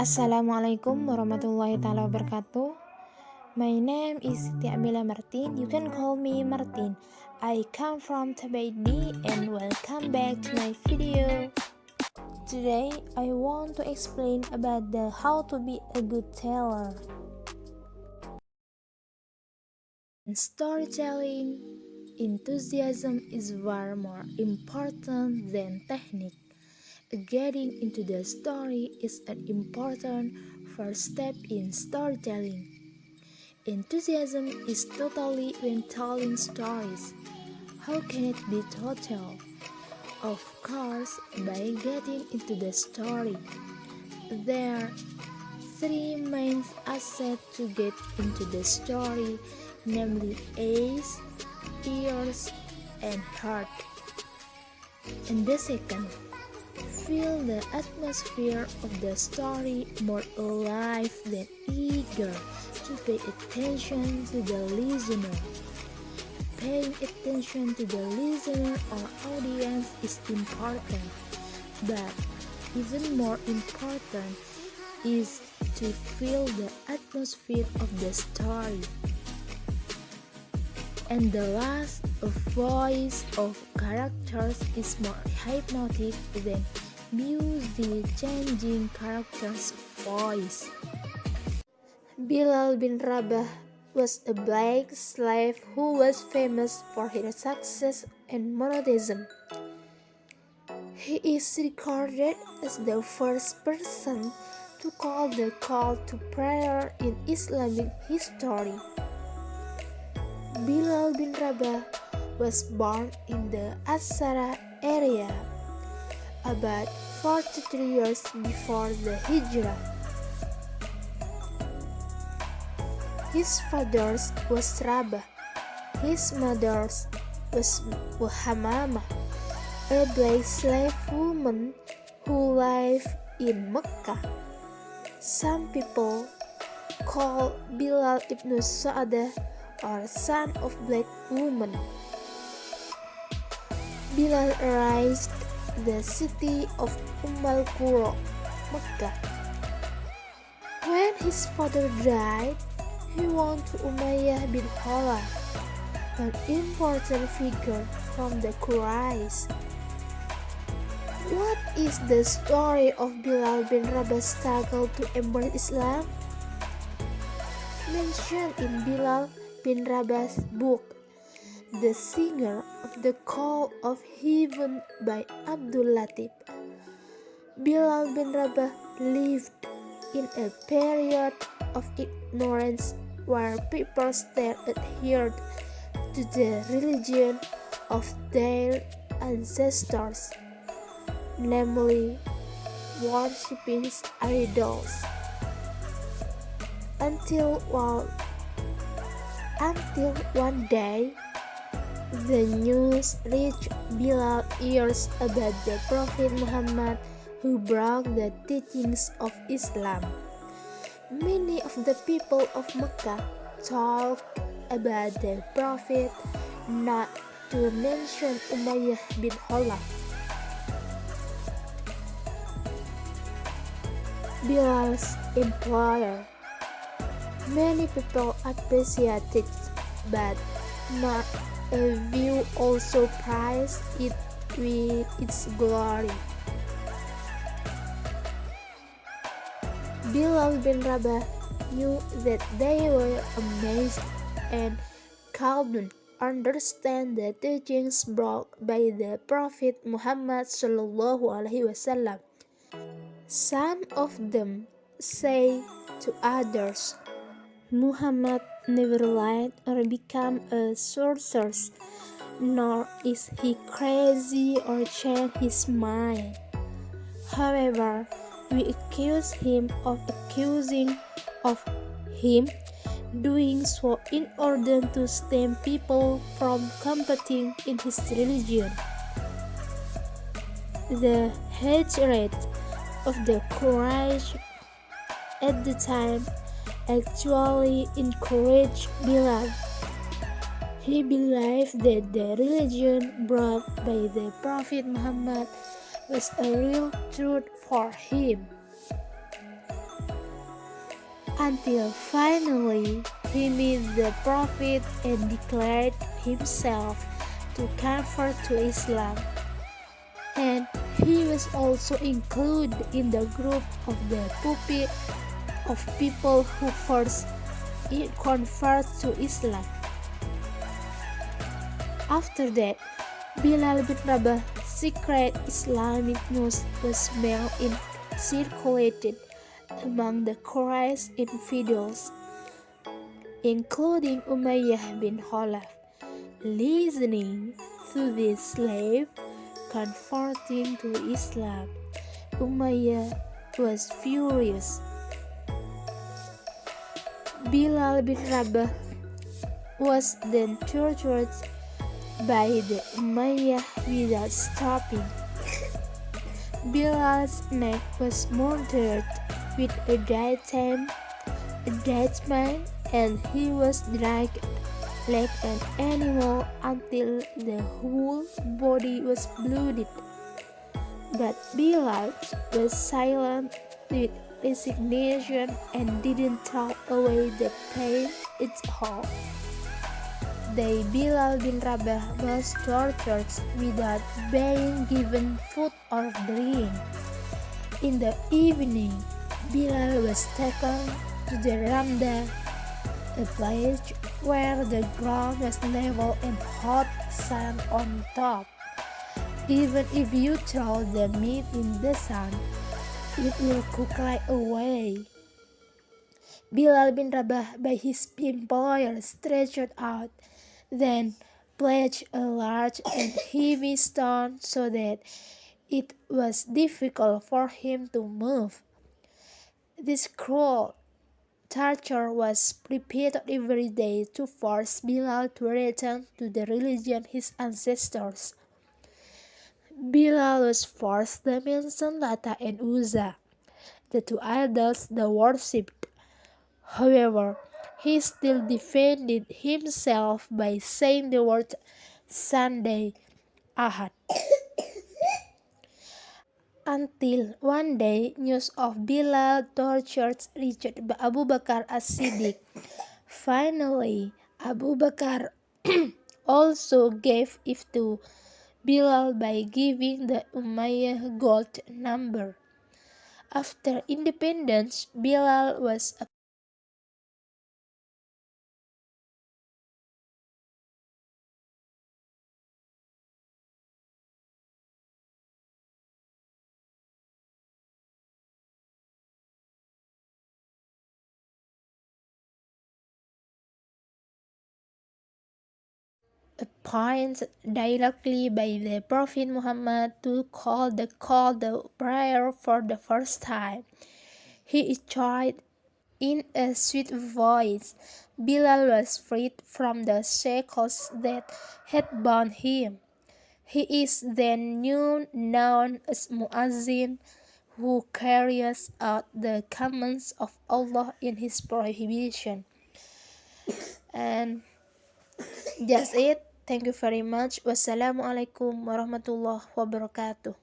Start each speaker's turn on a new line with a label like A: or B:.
A: Assalamualaikum warahmatullahi taala wabarakatuh. My name is Bilal Martin. You can call me Martin. I come from Tabaidi and welcome back to my video. Today I want to explain about how to be a good teller. In storytelling, enthusiasm is far more important than technique. Getting into the story is an important first step in storytelling. Enthusiasm is totally when telling stories. How can it be total? Of course, by getting into the story. There are three main assets to get into the story, namely eyes, ears, and heart. And the second, feel the atmosphere of the story more alive than eager to pay attention to the listener. Paying attention to the listener or audience is important, but even more important is to feel the atmosphere of the story. And the last, a voice of characters is more hypnotic than music changing characters' voice. Bilal bin Rabah was a black slave who was famous for his success and monotheism. He is recorded as the first person to call the call to prayer in Islamic history. Bilal bin Rabah was born in the Azan area about 43 years before the Hijrah. His father's was Rabah. His mother's was Hamamah, a black slave woman who lived in Mecca. Some people call Bilal ibnus-Sauda or son of black woman. Bilal raised the city of Ummul Qura, Mecca. When his father died, he went to Umayyah bin Khalaf, an important figure from the Quraysh. What is the story of Bilal bin Rabah's struggle to embrace Islam? Mentioned in Bilal bin Rabah's book, The Singer of the Call of Heaven by Abdul Latip. Bilal bin Rabah lived in a period of ignorance where people still adhered to the religion of their ancestors, namely worshipping idols. Until one day, the news reached Bilal's ears about the Prophet Muhammad who brought the teachings of Islam. Many of the people of Mecca talked about the Prophet, not to mention Umayyah bin Khalaf. Bilal's employer. Many people appreciate it, but not a few also praise it with its glory. Bilal bin Rabah knew that they were amazed and couldn't understand the teachings brought by the Prophet Muhammad ﷺ. Some of them say to others, Muhammad never lied or became a sorcerer, nor is he crazy or changed his mind. However, we accuse him of doing so in order to stem people from competing in his religion. The hatred of the Quraysh at the time actually encouraged Bilal. He believed that the religion brought by the Prophet Muhammad was a real truth for him. until finally he met the Prophet and declared himself to convert to Islam. And he was also included in the group of the puppet of people who first convert to Islam. After that, Bilal bin Rabah secret Islamic news was mailed in circulated among the Quraysh infidels, including Umayyah bin Khalaf. Listening to this slave converting to Islam, Umayyah was furious. Bilal bin Rabah was then tortured by the Umayyah without stopping. Bilal's neck was mounted with a diadem, and he was dragged like an animal until the whole body was bloodied. But Bilal was silent with resignation and didn't throw away the pain it all. Day Bilal bin Rabah was tortured without being given food or drink. In the evening, Bilal was taken to the Ramda, a place where the ground was level and hot sun on top. Even if you throw the meat in the sun, it will cook right away. Bilal bin Rabah by his employer stretched out, then placed a large and heavy stone so that it was difficult for him to move. This cruel torture was repeated every day to force Bilal to return to the religion his ancestors. Bilal was forced to mention Lata and Uzza, the two idols they worshipped. However, he still defended himself by saying the word Sunday, Ahad. Until one day, news of Bilal tortures reached Abu Bakr as-Siddiq. Finally, Abu Bakr also gave it to Bilal by giving the Umayyah gold number. After independence, Bilal was appointed directly by the Prophet Muhammad to call the prayer for the first time. He cried in a sweet voice. Bilal was freed from the shackles that had bound him. He is then known as Muazzin, who carries out the commands of Allah in His prohibition. And that's it. Thank you very much. Wassalamualaikum warahmatullahi wabarakatuh.